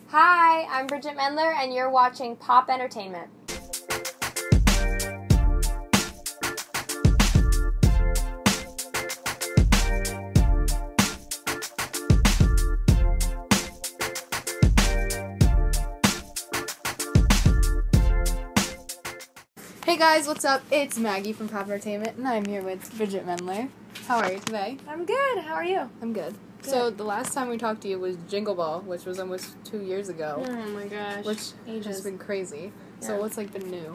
Hi, I'm Bridgit Mendler, and you're watching Pop Entertainment. Hey guys, what's up? It's Maggie from Pop Entertainment, and I'm here with Bridgit Mendler. How are you today? I'm good. How are you? I'm good. So the last time we talked to you was Jingle Ball, which was almost 2 years ago. Oh my gosh. Which has been crazy. Yeah. So what's been new?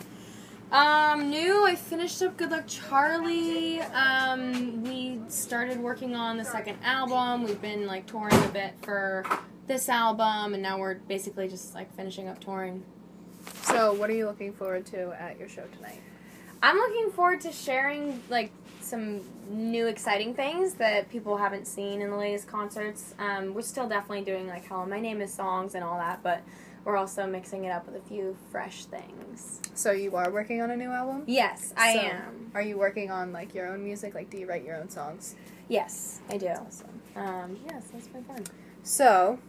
New, I finished up Good Luck Charlie. We started working on the second album. We've been touring a bit for this album, and now we're basically just finishing up touring. So what are you looking forward to at your show tonight? I'm looking forward to sharing some new exciting things that people haven't seen in the latest concerts. We're still definitely doing Hello, My Name Is songs and all that, but we're also mixing it up with a few fresh things. So you are working on a new album? Yes, I am. Are you working on your own music? Do you write your own songs? Yes, I do. That's awesome. Yes, that's been fun. So,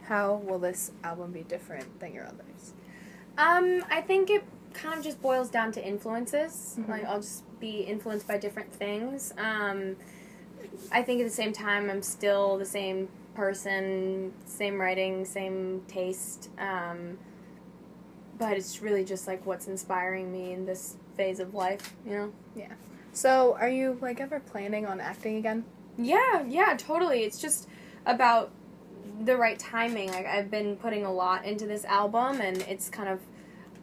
how will this album be different than your others? I think it kind of just boils down to influences. Mm-hmm. I'll just be influenced by different things. I think at the same time I'm still the same person, same writing, same taste. But it's really just what's inspiring me in this phase of life, you know? Yeah. So, are you ever planning on acting again? Yeah, totally. It's just about the right timing. I've been putting a lot into this album, and it's kind of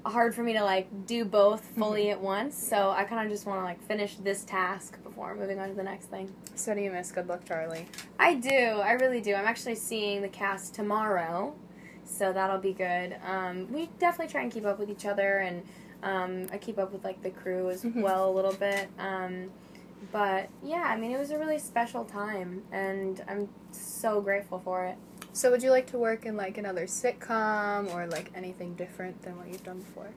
hard for me to do both fully at once. So I kind of just want to finish this task before moving on to the next thing. So do you miss Good Luck Charlie? I do. I really do. I'm actually seeing the cast tomorrow, so that'll be good. We definitely try and keep up with each other, and I keep up with the crew as well a little bit. But yeah, I mean, it was a really special time, and I'm so grateful for it. So would you like to work in another sitcom or anything different than what you've done before?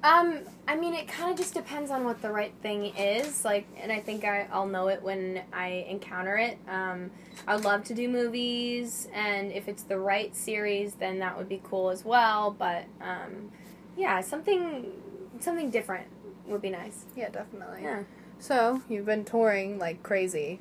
I mean, it kind of just depends on what the right thing is, and I think I'll know it when I encounter it. I'd love to do movies, and if it's the right series, then that would be cool as well, but, yeah, something different would be nice. Yeah, definitely. Yeah. So, you've been touring crazy,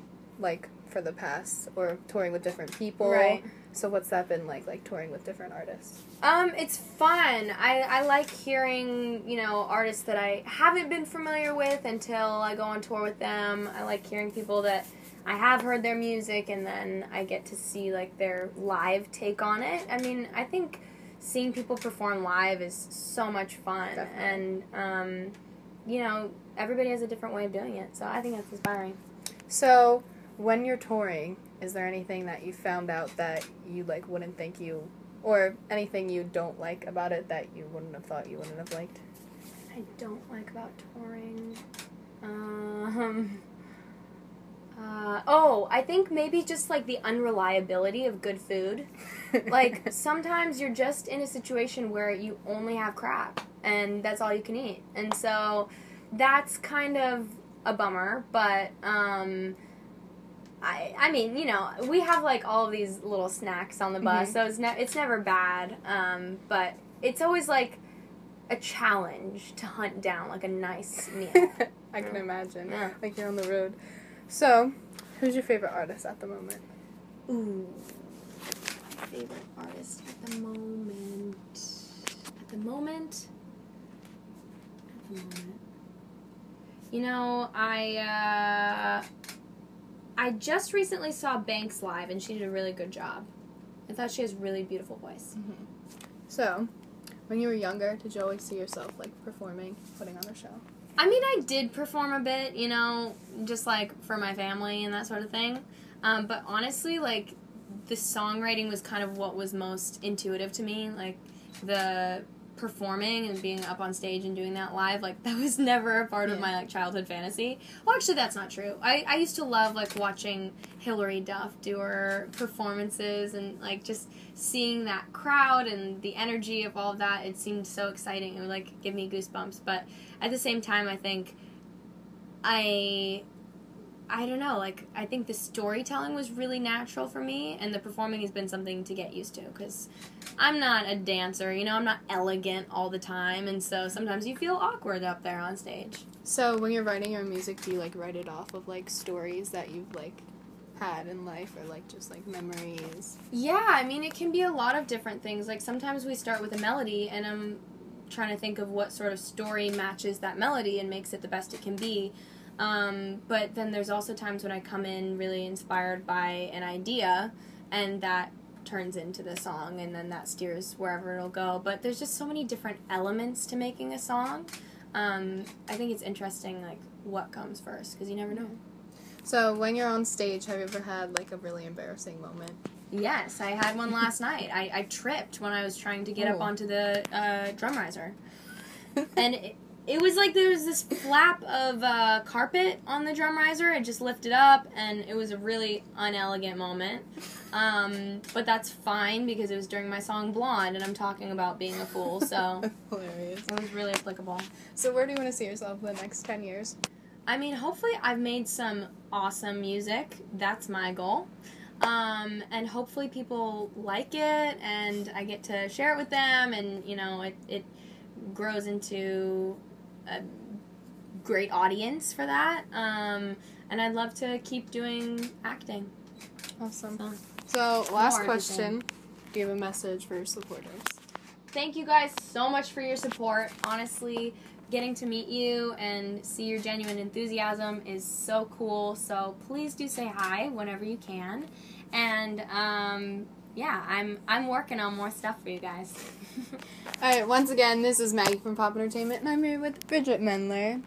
for the past, or touring with different people. Right. So what's that been like touring with different artists? It's fun. I like hearing, artists that I haven't been familiar with until I go on tour with them. I like hearing people that I have heard their music, and then I get to see, their live take on it. I mean, I think seeing people perform live is so much fun. Definitely. And, everybody has a different way of doing it, so I think that's inspiring. So, when you're touring, is there anything that you found out that you, wouldn't think or anything you don't like about it that you wouldn't have thought you wouldn't have liked? I don't like about touring. I think maybe just, the unreliability of good food. Sometimes you're just in a situation where you only have crap, and that's all you can eat. And so, that's kind of a bummer, but, I mean, we have, all of these little snacks on the bus, so it's never bad, but it's always, a challenge to hunt down, a nice meal. I can imagine. Yeah. You're on the road. So, who's your favorite artist at the moment? Ooh. My favorite artist at the moment. At the moment? I just recently saw Banks live, and she did a really good job. I thought she has a really beautiful voice. Mm-hmm. So, when you were younger, did you always see yourself, performing, putting on a show? I mean, I did perform a bit, just, for my family and that sort of thing. But honestly, the songwriting was kind of what was most intuitive to me. The performing and being up on stage and doing that live, that was never a part of my childhood fantasy. Well, actually, that's not true. I used to love watching Hilary Duff do her performances, and just seeing that crowd and the energy of all of that. It seemed so exciting. It would give me goosebumps. But at the same time, I think I I don't know, like, I think the storytelling was really natural for me, and the performing has been something to get used to, because I'm not a dancer, you know, I'm not elegant all the time, and so sometimes you feel awkward up there on stage. So when you're writing your music, do you, like, write it off of, like, stories that you've, like, had in life, or, like, just, like, memories? Yeah, I mean, it can be a lot of different things. Like, sometimes we start with a melody, and I'm trying to think of what sort of story matches that melody and makes it the best it can be. But then there's also times when I come in really inspired by an idea, and that turns into the song, and then that steers wherever it'll go. But there's just so many different elements to making a song. I think it's interesting, like, what comes first, because you never know. So when you're on stage, have you ever had, like, a really embarrassing moment? Yes, I had one last night. I tripped when I was trying to get up onto the drum riser. And it was like there was this flap of carpet on the drum riser. It just lifted up, and it was a really unelegant moment. But that's fine, because it was during my song Blonde, and I'm talking about being a fool, so Hilarious. it was really applicable. So where do you want to see yourself in the next 10 years? I mean, hopefully I've made some awesome music. That's my goal. And hopefully people like it, and I get to share it with them, and, you know, it grows into a great audience for that. And I'd love to keep doing acting. Awesome. So last question. Do you have a message for your supporters? Thank you guys so much for your support. Honestly, getting to meet you and see your genuine enthusiasm is so cool. So please do say hi whenever you can. And yeah, I'm working on more stuff for you guys. Alright, once again, this is Maggie from Pop Entertainment, and I'm here with Bridgit Mendler.